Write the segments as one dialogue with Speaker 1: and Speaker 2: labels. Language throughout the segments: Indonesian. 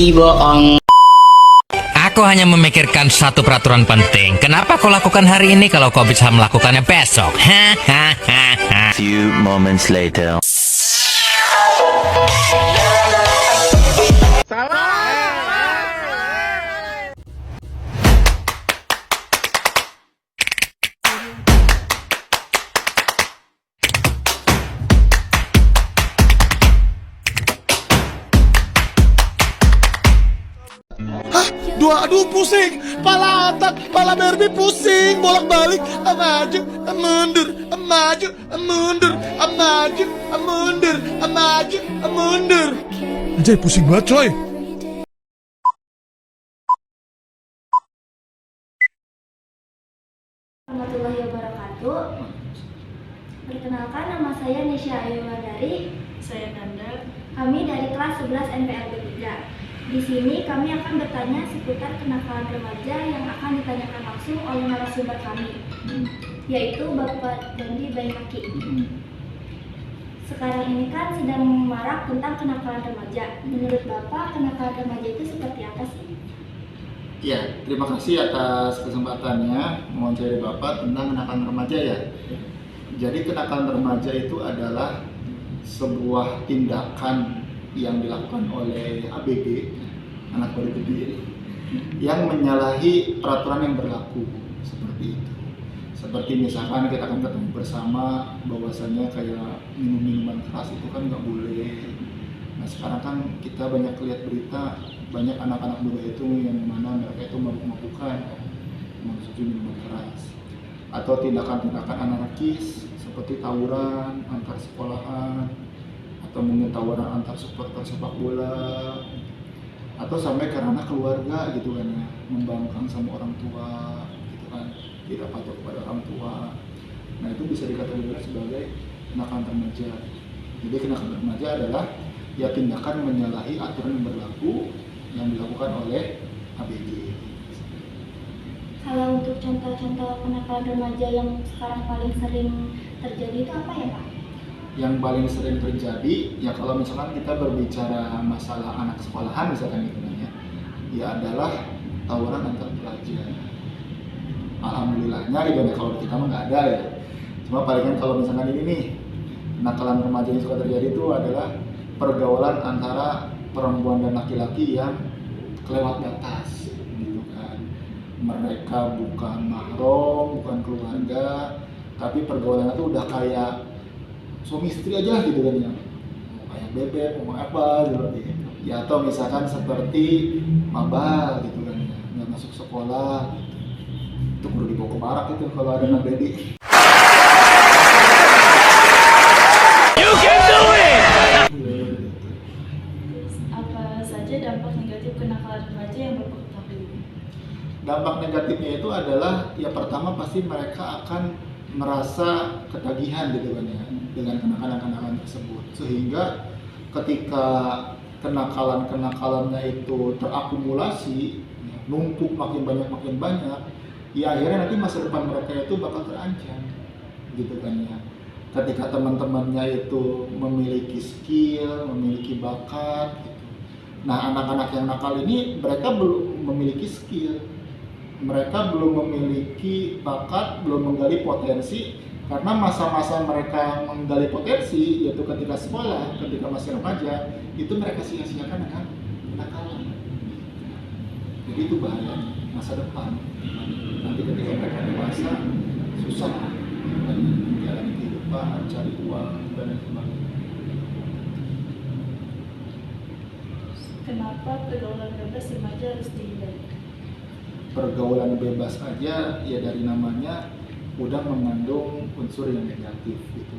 Speaker 1: Laki bohong.
Speaker 2: Aku hanya memikirkan satu peraturan penting. Kenapa kau lakukan hari ini kalau kau bisa melakukannya besok? Hahaha.
Speaker 3: Few moments later.
Speaker 4: Aduh pusing, pala otak, pala Barbie pusing, bolak-balik, maju, mundur, maju, mundur, maju, mundur, maju, mundur. Anjay pusing banget coy.
Speaker 5: Warahmatullahi wabarakatuh. Perkenalkan, nama saya Nisha Ayu Wardari.
Speaker 6: Saya Nanda.
Speaker 5: Kami dari kelas 11 NPLB 3. Di sini kami akan bertanya seputar kenakalan remaja yang akan ditanyakan langsung oleh narasumber kami, yaitu Bapak Dandi Baikaki. Sekarang ini kan sedang marak tentang kenakalan remaja. Menurut Bapak, kenakalan remaja itu seperti apa sih?
Speaker 4: Ya, terima kasih atas kesempatannya mewawancari Bapak tentang kenakalan remaja ya. Jadi kenakalan remaja itu adalah sebuah tindakan yang dilakukan oleh ABG, anak baru gede, yang menyalahi peraturan yang berlaku seperti itu. Seperti misalkan kita akan ketemu bersama bahwasannya kayak minum-minuman keras itu kan nggak boleh. Nah sekarang kan kita banyak lihat berita, banyak anak-anak muda itu yang mana mereka itu mabuk-mabukan, mengonsumsi minuman keras, atau tindakan-tindakan anarkis seperti tawuran antar sekolahan, atau mungkin tawuran antar supporter sepak bola, atau sampai karena keluarga gitu kan ya, membangkang sama orang tua gitu kan, tidak patuh kepada orang tua. Nah itu bisa dikategorikan sebagai kenakalan remaja. Jadi kenakalan remaja adalah ya tindakan menyalahi aturan yang berlaku yang dilakukan oleh ABG.
Speaker 5: Kalau untuk contoh-contoh kenakalan remaja yang sekarang paling sering terjadi itu apa ya Pak?
Speaker 4: Yang paling sering terjadi ya kalau misalkan kita berbicara masalah anak sekolahan misalkan gitu ya adalah tawuran antar pelajar. Alhamdulillahnya gitu ya, kalau kita mah nggak ada ya. Cuma palingan kalau misalkan ini nih kenakalan remaja yang suka terjadi itu adalah pergaulan antara perempuan dan laki-laki yang kelewat batas gitu kan. Mereka bukan mahram, bukan keluarga, tapi pergaulannya tuh udah kayak suami istri aja gitu kan ya, mau kayak bebek, mau apa gitu ya, atau misalkan seperti maba gitu kan ya, nggak masuk sekolah gitu. Itu perlu dibawa ke barak itu kalau ada anak dedi.
Speaker 6: Apa saja dampak negatif kenakalan remaja yang Bapak ketahui?
Speaker 4: Dampak negatifnya itu adalah ya pertama pasti mereka akan merasa ketagihan gitu kan ya dengan kenakalan-kenakalan tersebut, sehingga ketika kenakalannya itu terakumulasi, numpuk makin banyak, ya akhirnya nanti masa depan mereka itu bakal terancam gitu kan ya. Ketika teman-temannya itu memiliki skill, memiliki bakat gitu. Nah anak-anak yang nakal ini mereka belum memiliki skill, mereka belum memiliki bakat, belum menggali potensi. Karena masa-masa mereka menggali potensi, yaitu ketika sekolah, ketika masih remaja, itu mereka sia-siakan dengan kenakalan. Jadi itu bahaya masa depan. Nanti ketika mereka dewasa, susah menjalani kehidupan, cari uang, dan sebagainya.
Speaker 6: Kenapa pergaulan bebas remaja harus dihindari?
Speaker 4: Pergaulan bebas aja, ya dari namanya udah mengandung unsur yang negatif gitu.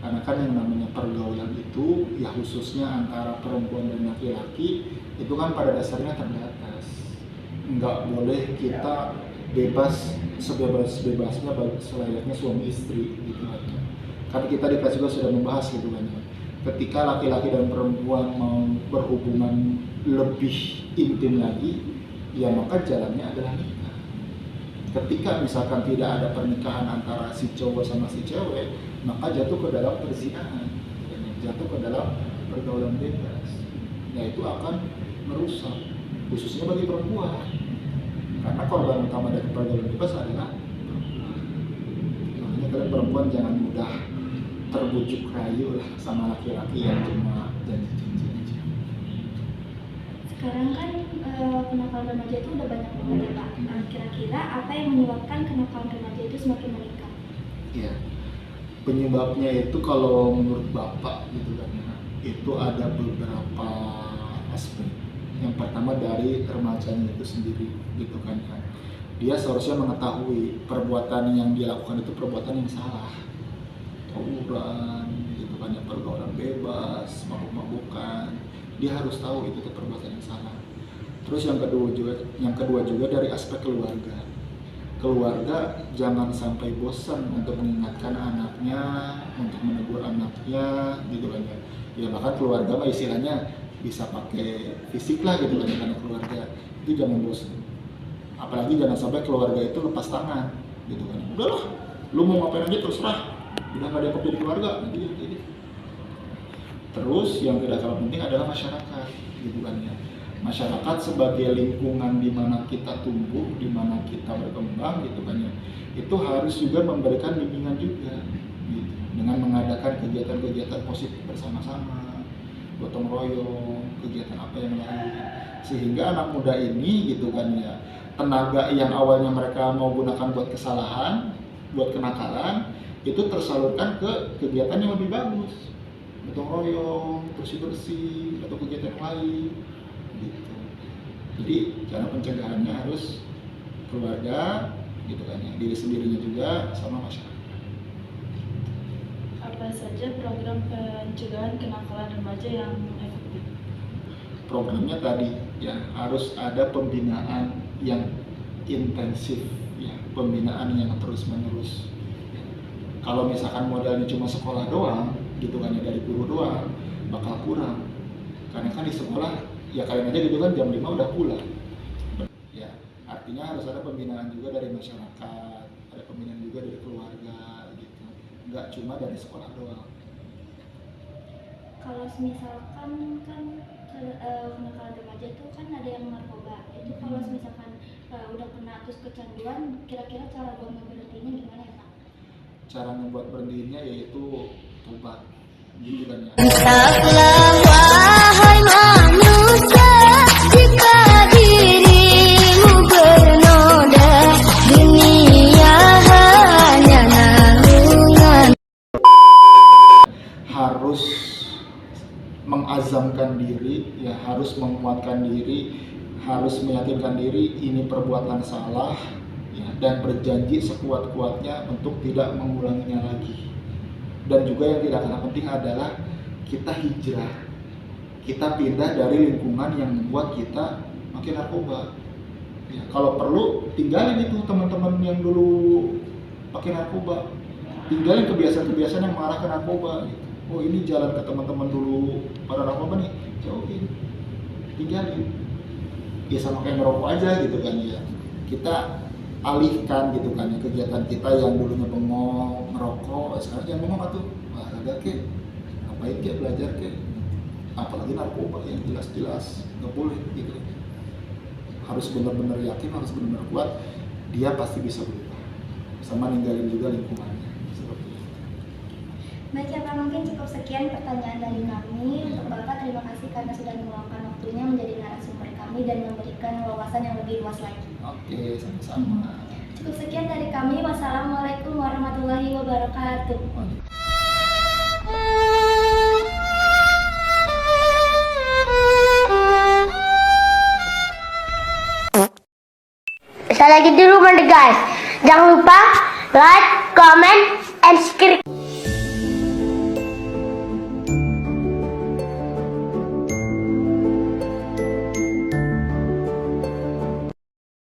Speaker 4: Karena kan yang namanya pergaulan itu ya khususnya antara perempuan dan laki-laki itu kan pada dasarnya terbatas. Nggak boleh kita bebas sebebas-bebasnya selayaknya suami istri gitu kan. Karena kita di kelas juga sudah membahas gitu kan. Ketika laki-laki dan perempuan mau berhubungan lebih intim lagi, ya maka jalannya adalah nikah. Ketika misalkan tidak ada pernikahan antara si cowok sama si cewek, maka jatuh ke dalam perzinahan, jatuh ke dalam pergaulan bebas. Nah itu akan merusak, khususnya bagi perempuan. Karena korban utama dari pergaulan bebas adalah perempuan. Makanya kalian perempuan jangan mudah terbujuk rayu lah sama laki-laki yang cuma janji-janji aja.
Speaker 5: Sekarang kan kenakalan remaja itu udah banyak banget ya Pak. Nah, kira-kira apa yang menyebabkan kenakalan remaja itu semakin meningkat?
Speaker 4: Iya. Penyebabnya itu kalau menurut Bapak gitu kan ya, itu ada beberapa aspek. Yang pertama dari remajanya itu sendiri gitu kan ya. Dia seharusnya mengetahui perbuatan yang dia lakukan itu perbuatan yang salah. Tawuran gitu kan ya, pergaulan bebas, mabuk-mabukan. Dia harus tahu itu tuh perbuatan yang salah. Terus yang kedua juga dari aspek keluarga. Keluarga jangan sampai bosan untuk mengingatkan anaknya, untuk menegur anaknya, gitu kan ya. Ya bahkan keluarga mah istilahnya bisa pakai fisik lah gitu kan ya, karena keluarga itu jangan bosan. Apalagi jangan sampai keluarga itu lepas tangan, gitu kan. Udahlah, lu mau ngapain aja terserah. Udah gak dianggap jadi keluarga, gitu. Terus yang tidak kalah penting adalah masyarakat, gitu kan ya. Masyarakat sebagai lingkungan di mana kita tumbuh, di mana kita berkembang, gitu kan ya. Itu harus juga memberikan bimbingan juga, gitu. Dengan mengadakan kegiatan-kegiatan positif bersama-sama, gotong royong, kegiatan apa yang lain, sehingga anak muda ini, gitu kan ya, tenaga yang awalnya mereka mau gunakan buat kesalahan, buat kenakalan, itu tersalurkan ke kegiatan yang lebih bagus, gotong royong, bersih-bersih, atau kegiatan lain, gitu. Jadi cara pencegahannya harus keluarga, gitu kan ya, diri sendirinya juga sama masyarakat.
Speaker 6: Apa saja program pencegahan kenakalan remaja yang efektif?
Speaker 4: Programnya tadi ya harus ada pembinaan yang intensif, ya, pembinaan yang terus-menerus. Ya. Kalau misalkan modalnya cuma sekolah doang, gitu kan ya, dari guru doang, bakal kurang. Karena kan di sekolah ya kalian aja gitu kan jam 5 udah pulang. Ya, artinya harus ada pembinaan juga dari masyarakat, ada pembinaan juga dari keluarga gitu. Nggak cuma dari sekolah doang.
Speaker 5: Kalau misalkan kan kenakalan remaja itu kan ada yang narkoba. Itu kalau misalkan udah kena terus kecanduan, kira-kira cara buat berhentinya gimana ya Pak?
Speaker 4: Cara membuat berhentinya yaitu tobat, gitu kan ya.
Speaker 1: Entahlah wahai manusia, jika dirimu bernoda, dunia hanya naungan.
Speaker 4: Harus mengazamkan diri, ya harus menguatkan diri, harus meyakinkan diri ini perbuatan salah, ya, dan berjanji sekuat-kuatnya untuk tidak mengulanginya lagi. Dan juga yang tidak kalah penting adalah kita hijrah, kita pindah dari lingkungan yang membuat kita makin narkoba. Ya, kalau perlu tinggalin itu teman-teman yang dulu pakai narkoba, tinggalin kebiasaan-kebiasaan yang mengarah ke narkoba. Gitu. Oh ini jalan ke teman-teman dulu pada narkoba nih, jauhin, tinggalin. Ya sama kayak ngerokok aja gitu kan ya. Kita alihkan gitu kan ya, kegiatan kita yang dulunya bengong, ngerokok, sekarang yang bengong atuh olahraga kek, ngapain kek, belajar kek. Apalagi narkoba yang jelas-jelas nggak boleh gitu. Harus benar-benar yakin, harus benar-benar kuat, dia pasti bisa berubah. Sama ninggalin juga lingkungannya.
Speaker 5: Baik ya Pak, mungkin cukup sekian pertanyaan dari kami. Untuk Bapak, terima kasih karena sudah meluangkan waktunya menjadi narasumber kami dan memberikan wawasan yang lebih luas lagi.
Speaker 4: Oke, sama-sama.
Speaker 5: Cukup sekian dari kami. Wassalamualaikum warahmatullahi wabarakatuh.
Speaker 1: Saya lagi di rumah nih guys. Jangan lupa like, comment, and subscribe.